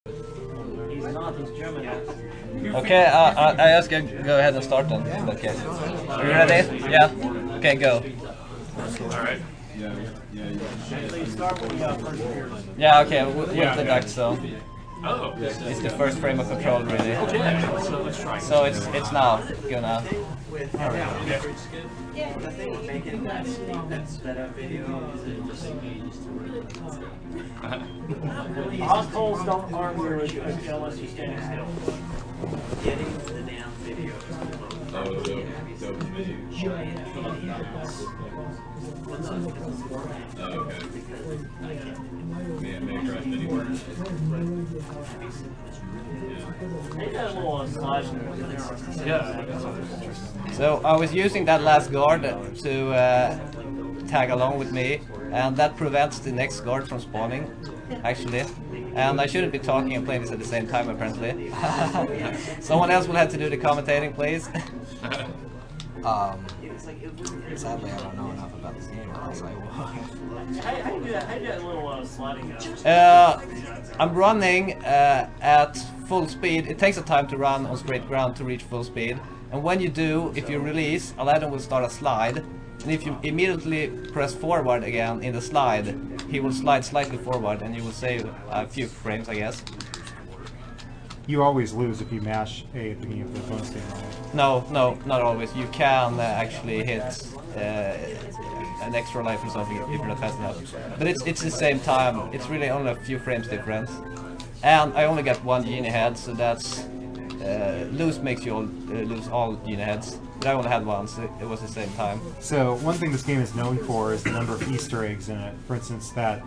He's not, he's German. Okay, I just go ahead and start then. In that case. Are you ready? Yeah. Okay, go. Alright. Yeah, okay, with the duck, so. Oh. It's the first frame of control, really. Okay, so let's try. So it's now. Go now. Hostiles don't harm you unless you're standing still. Getting the damn video. So I was using that last guard to tag along with me, and that prevents the next guard from spawning, actually. And I shouldn't be talking and playing this at the same time, apparently. Someone else will have to do the commentating, please. Sadly, I don't know enough about this game, or else I will. How do you do that? How do you do that little sliding? I'm running at full speed. It takes a time to run on straight ground to reach full speed. And when you do, if you release, Aladdin will start a slide. And if you immediately press forward again in the slide, he will slide slightly forward and you will save a few frames, I guess. You always lose if you mash A at the beginning of the bonus game, right? No, not always. You can actually hit an extra life or something if you're not fast enough. But it's the same time. It's really only a few frames difference. And I only got one genie head, so that's... lose makes you lose all genie heads. But I only had one, so it was the same time. So one thing this game is known for is the number of Easter eggs in it. For instance, that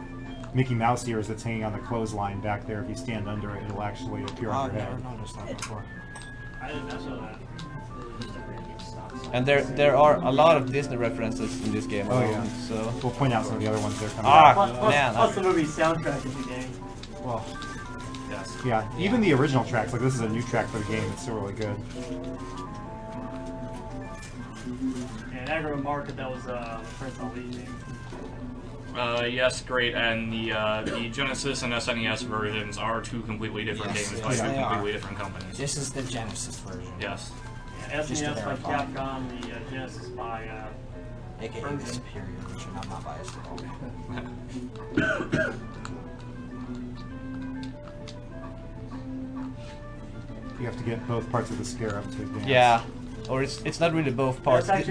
Mickey Mouse ears that's hanging on the clothesline back there, if you stand under it, it'll actually appear on your head. I've never noticed that before. I didn't know that. And there are a lot of Disney references in this game. Oh yeah. So we'll point out some of the other ones that are coming out. Plus the movie soundtrack in the game. Well, yes. Yeah, even the original tracks, like this is a new track for the game, it's still really good. And I remarked that was Prince Ali thing. Yes, great, and the Genesis and SNES versions are two completely different games by two completely different companies. This is the Genesis version. Yes. Yeah, SNES by Capcom, the Genesis by AKA the superior version, I'm not biased at all. You have to get both parts of the scarab to advance. yeah, or it's not really both parts. That's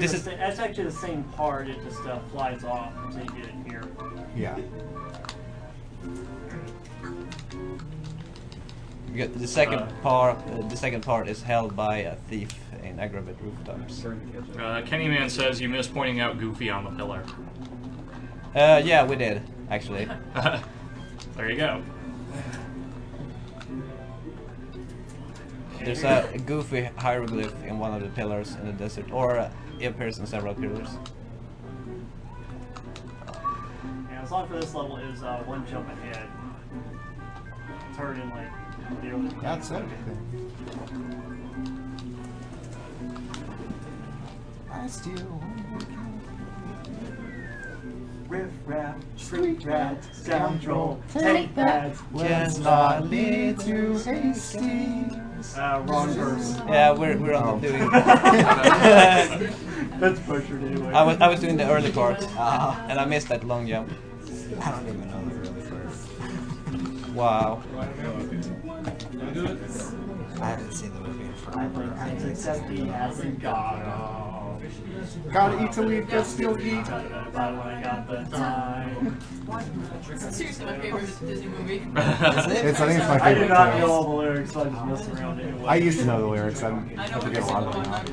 actually the same part, it just flies off until you get it here. Yeah. The second part is held by a thief in Agrabah rooftops. Kenny Man says you missed pointing out Goofy on the pillar. Yeah, we did actually. There you go. There's a goofy hieroglyph in one of the pillars in the desert, or it appears in several pillars. Yeah, as long for this level is one jump ahead. It's heard in like the early. That's everything. I still Riff rap, street rat, scoundrel, take that. Just not lead to hasty. Wrong verse. Yeah, we're on doing. That's butchered anyway. I was doing the early part, and I missed that long jump. I don't even know the early first. Wow. I haven't seen the movie in forever. I think Except he hasn't got Gotta eat to leave, but still eat. when I got the time. Seriously, my favorite Disney movie. Is it? I think it's my I favorite did not too. know all the lyrics, so I just messed around anyway. I used to know the lyrics. I I know forget a lot of them now. I'm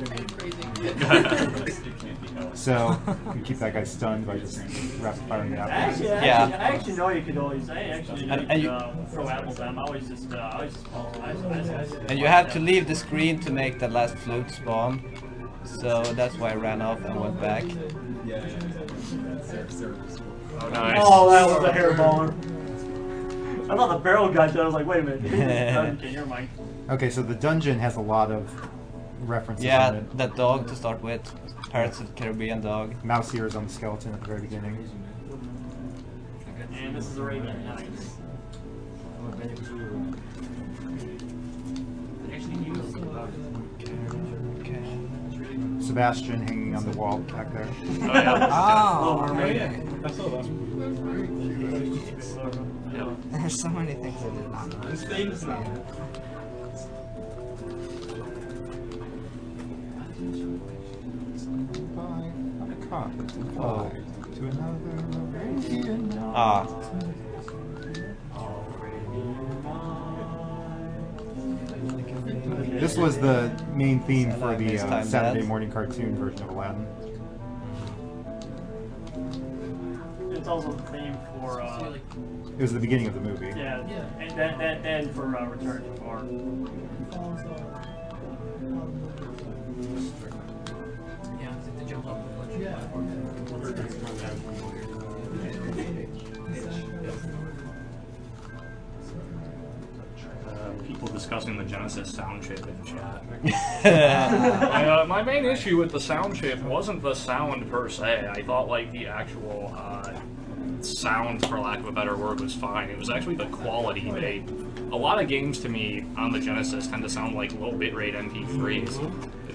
crazy. So you keep that guy stunned by just rapid firing it out. I actually know you could always. I actually know And you could throw apples at him. I always just. And you have to leave the screen to make the last flute spawn. So that's why I ran off and went back. Oh, nice. Oh, that was a hairballer. I thought the barrel got done. I was like, wait a minute. Okay, never mind. Okay, so the dungeon has a lot of references on Yeah, it. that dog to start with. Pirates of the Caribbean dog. Mouse ears on the skeleton at the very beginning. And this is Arabian Nights. Sebastian hanging on the wall back there. Oh, yeah. Oh, Little okay. I saw that. Yep. There's so many things I did not know. It's famous now. Ah. This was the main theme for the This time Saturday that. morning cartoon version of Aladdin. It's also the theme for It was the beginning of the movie. yeah, and then for Return to Bar. Yeah, it's like the jump up the People discussing the Genesis sound chip in chat. My main issue with the sound chip wasn't the sound per se. I thought like the actual sound, for lack of a better word, was fine. It was actually the quality. A lot of games to me on the Genesis tend to sound like low bitrate MP3s.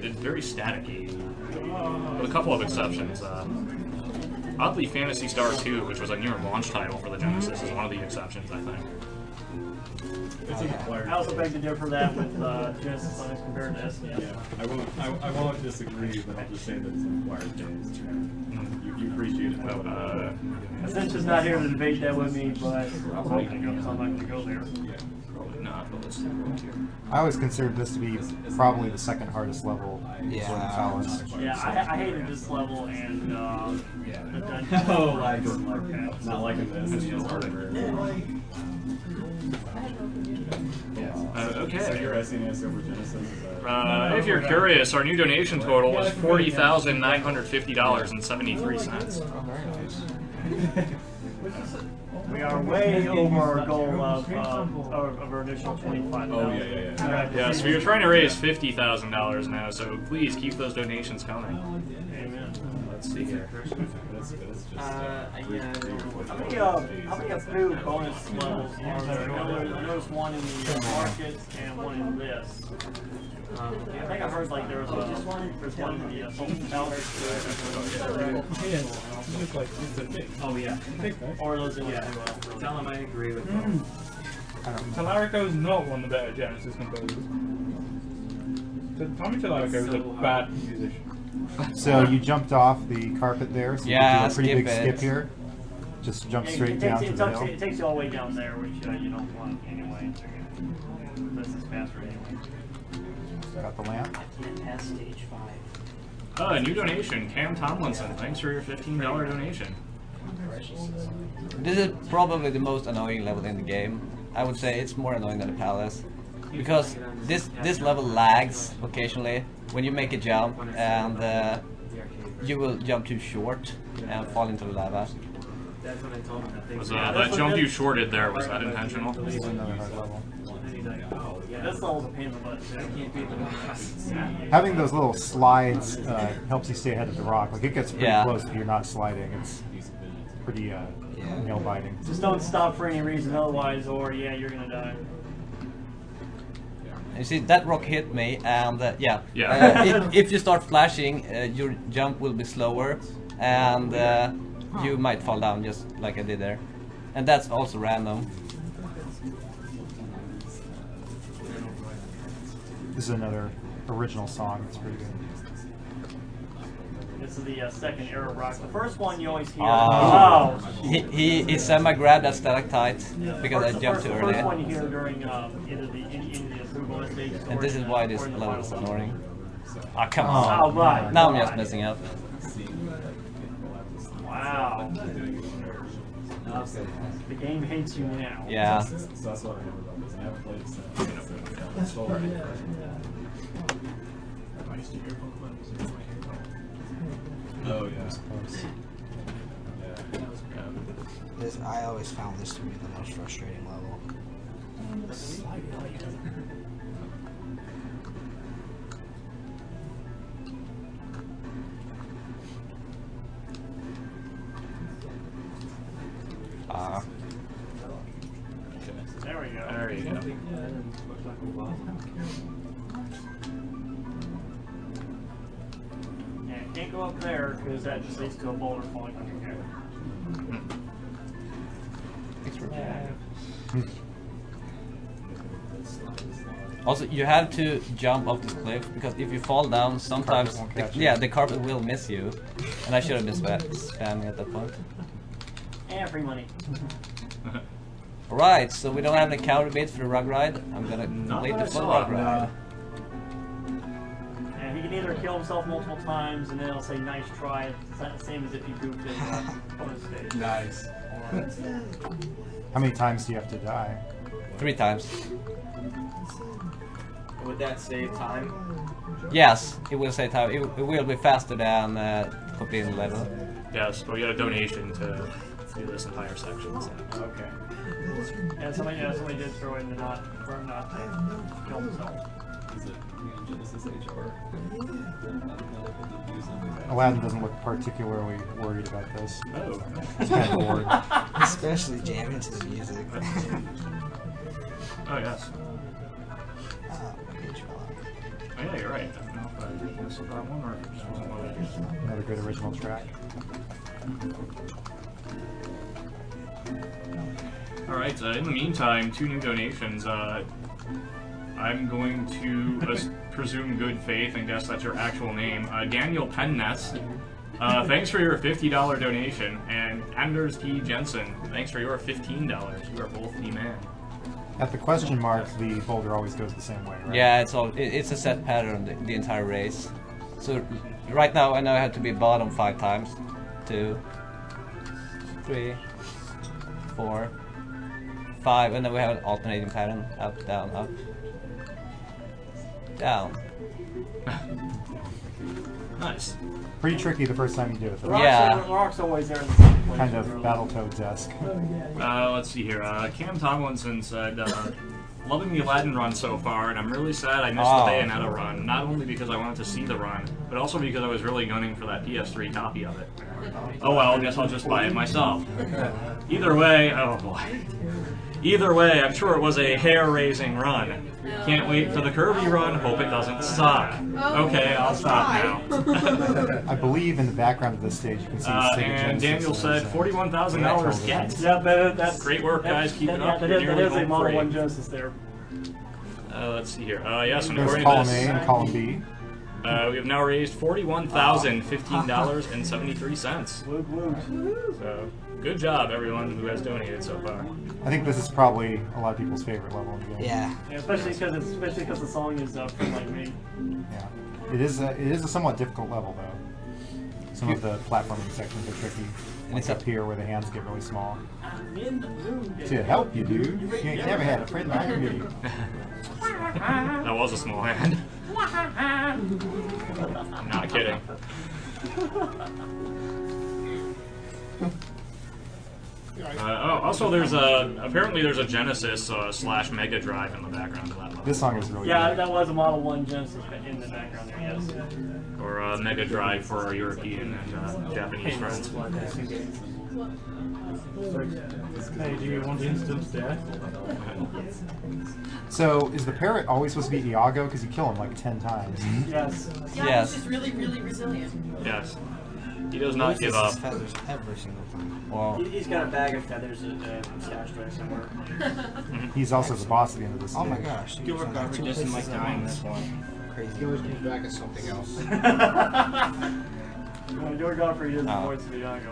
It's very staticky, with a couple of exceptions. Oddly, Phantasy Star 2, which was a near launch title for the Genesis, is one of the exceptions, I think. I also beg to differ that with Genesis as compared to SNES. Yeah, I won't disagree, but I'll just say that it's an acquired taste. You appreciate it. Since is not here to debate that with me, but I'm not going to go there. Yeah. Probably not, but let's see what here. I always considered this to be probably the second hardest level Yeah. for the Palace. Yeah, I hated this level and the dungeon. Oh, not liking this. Okay. So you're SNES over Genesis? Is that... If you're curious, our new donation total was $40,950.73. Oh, very nice. We are way over our goal of our initial 25,000. Oh, yeah. Yeah, so you're trying to raise $50,000 now, so please keep those donations coming. Amen. Let's see here. That's just... How many food bonus levels are there? I noticed one in the market and one in this. I think I heard like there's one in the Sultan Palace. Oh yeah. Or those in Tell him I agree with him. Talarico is not one of the better Genesis composers. Tommy Talarico is a bad musician. So you jumped off the carpet there, so Yeah, you do a pretty big skip it. skip here. Just jump straight down to the hill. It takes you all the way down there, which you don't want anyway. This is faster anyway. Got the lamp. Past stage 5. New donation, Cam Tomlinson. Thanks for your $15 donation. This is probably the most annoying level in the game. I would say it's more annoying than the Palace. Because this level lags occasionally when you make a jump and you will jump too short and fall into the lava. That's when I told him that they Was that jump you shorted there, was that intentional? This is another hard level. This level's a pain in the butt too. can't beat the Having those little slides helps you stay ahead of the rock. Like it gets pretty Yeah. close if you're not sliding. It's pretty nail biting. Just don't stop for any reason otherwise, or you're gonna die. You see, that rock hit me, and Yeah. if you start flashing, your jump will be slower, and you might fall down just like I did there. And that's also random. This is another original song. It's pretty good. This is the second era rock. The first one you always hear. Oh. Oh. He semi-grabbed that stalactite because I jumped too The first one early. you hear during either the approval stage. And this is why this level is annoying. Ah, come Oh on. my! Now I'm just messing up. Wow. The game hates you now. Yeah. So that's what I remember about this. I haven't played it since. Oh, yeah. This, I always found this to be the most frustrating level. Ah. There we go. There you go. Can't go up there because that just leads to a boulder falling on your head. Also, you have to jump off this cliff because if you fall down, sometimes the carpet will miss you. And I should have been spamming at that point. And free money. Alright, so we don't have an encounter bait for the rug ride. I'm gonna complete the full rug ride. And he can either kill himself multiple times and then it'll say nice try. It's not the same as if you goofed in bonus stage. Nice. How many times do you have to die? 3 times. Would that save time? Yes, it will save time. It will be faster than completing the level. Yes, but we got a donation to do this entire section. So. Okay. And somebody did throw in the not kill himself. Is it Genesis HR? Aladdin doesn't look particularly worried about this. Oh. He's kind of bored. Especially jamming to the music. Oh, yes. Page fell out. Oh, yeah, you're right. I don't know if I missed that one or if it just wasn't loaded. Another good original track. Alright, in the meantime, 2 new donations. I'm going to presume good faith and guess that's your actual name. Daniel Penness, thanks for your $50 donation. And Anders T. Jensen, thanks for your $15. You are both the man. At the question mark, the boulder always goes the same way, right? Yeah, it's a set pattern the entire race. So right now I know I have to be bottom 5 times. 2, 3, 4, 5, and then we have an alternating pattern. Up, down, up, down. Nice. Pretty tricky the first time you do it, though. Yeah. The rock's always there in the same place. Kind of Battletoads-esque. Let's see here. Cam Tomlinson said, loving the Aladdin run so far, and I'm really sad I missed the Bayonetta run. Not only because I wanted to see the run, but also because I was really gunning for that PS3 copy of it. Oh well, I guess I'll just buy it myself. Either way, oh boy. Either way, I'm sure it was a hair-raising run. Can't wait for the Kirby run, hope it doesn't suck. Okay, I'll stop now. I believe in the background of this stage you can see and Daniel said $41,000 get. Yeah, that's great work, guys. Keep it up. That You're is nearly a home Model free. 1 Genesis there. Let's see here. Yes, and There's according column to A this, and column B. we have now raised $41,015.73. Woot woot. So, good job, everyone who has donated so far. I think this is probably a lot of people's favorite level in the game. Yeah. Yeah, especially because the song is from like me. Yeah. It is a somewhat difficult level, though. Some of the platforming sections are tricky. And it's up here where the hands get really small. To help you, dude. You ain't never had a friend like me. That was a small hand. I'm not kidding. Also, apparently there's a Genesis / Mega Drive in the background of that level. This song is really Yeah, good. that was a Model 1 Genesis in the background there, yes. Or Mega Drive for our European and Japanese friends. Hey, do you want instant death? So, is the parrot always supposed to be Iago? Because you kill him like 10 times. Yes. Yeah, Yes. he's just really, really resilient. Yes. He does not give up. Feathers every single time. Well, He's got a bag of feathers stashed away somewhere. He's also the boss at the end of this Oh my stage. gosh. Gilbert Godfrey doesn't like dying this one. Crazy. He always comes back as something else. George Godfrey is the voice of Iago.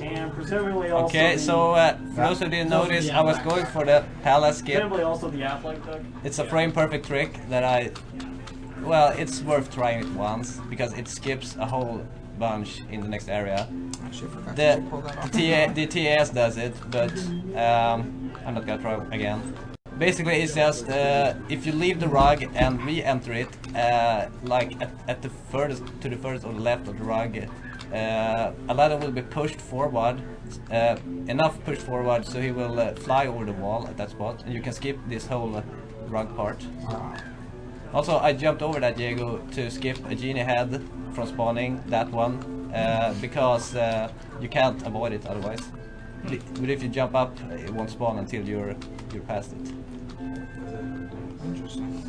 And presumably also okay, so for those who didn't notice, I was going for the palace skip. presumably also the Affleck duck. It's a frame perfect trick that well, it's worth trying it once because it skips a whole bunch in the next area. Actually, I forgot The to pull that off. the TAS does it, but I'm not gonna try again. Basically, it's just if you leave the rug and re-enter it, like at the furthest to the furthest or the left of the rug, Aladdin will be pushed forward, enough pushed forward so he will fly over the wall at that spot, and you can skip this whole rug part. Also, I jumped over that Diego to skip a genie head from spawning that one because you can't avoid it otherwise. But if you jump up, it won't spawn until you're past it. Interesting.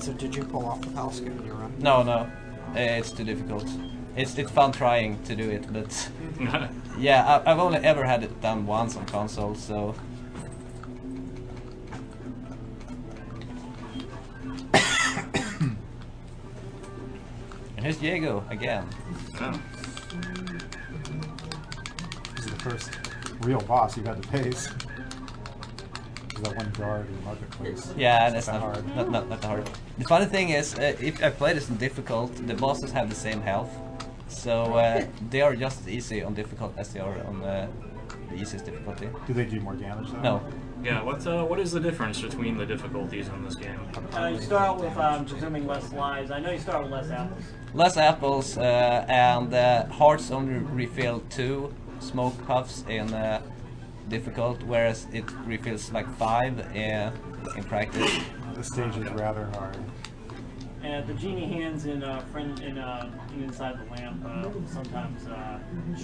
So did you pull off the palace when you run? No, it's too difficult. It's fun trying to do it, but yeah, I've only ever had it done once on console, so. And here's Diego again. Yeah. This is the first real boss you've had to face. That one guard in the marketplace. Yeah, that's that not hard. Not hard. The funny thing is, if I play this in difficult, the bosses have the same health, so they are just as easy on difficult as they are on the easiest difficulty. Do they do more damage though? No. Yeah, what is the difference between the difficulties in this game? You start out with presuming less lives. I know you start with less apples. Less apples, and hearts only refill 2 smoke puffs in difficult, whereas it refills like 5 in practice. This stage is rather hard. And the genie hands inside the lamp sometimes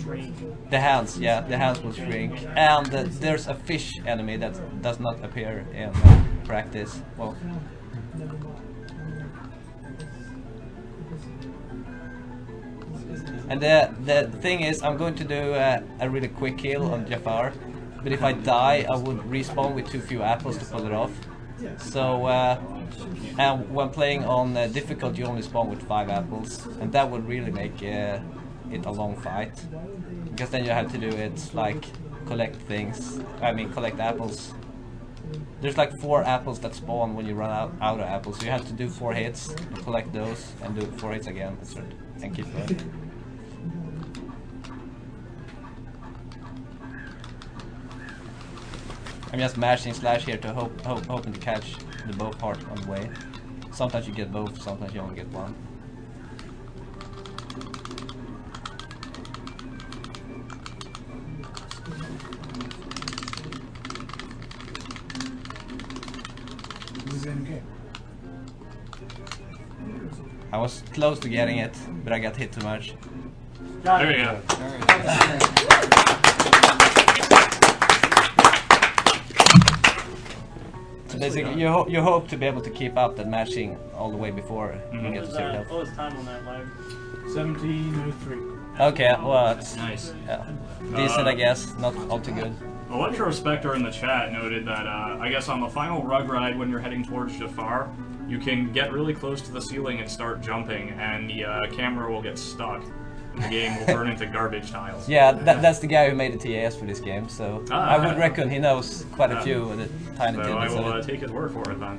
shrink. The hands, yeah, the hands will shrink. And there's a fish enemy that does not appear in practice. Well, and the thing is, I'm going to do a really quick kill on Jafar, but if I die, I would respawn with too few apples to pull it off. So, and when playing on difficult, you only spawn with 5 apples, and that would really make it a long fight, because then you have to do it like collect things. I mean, collect apples. There's like 4 apples that spawn when you run out of apples, so you have to do 4 hits, collect those, and do 4 hits again, and keep going. I'm just mashing slash here to hoping to catch the both heart on the way. Sometimes you get both, sometimes you only get one. This is in game. I was close to getting it, but I got hit too much. There you go. So basically, you hope to be able to keep up that matching all the way before you get to 0 health. What was time on that live? 17:03. Okay, well, it's Nice. yeah, decent, I guess. Not all too good. Electrospector in the chat noted that I guess on the final rug ride when you're heading towards Jafar, you can get really close to the ceiling and start jumping, and the camera will get stuck. The game will turn into garbage tiles. Yeah, that's the guy who made the TAS for this game, so I would reckon he knows quite a few of the tiny So I tidbits of will it. take his word for it then.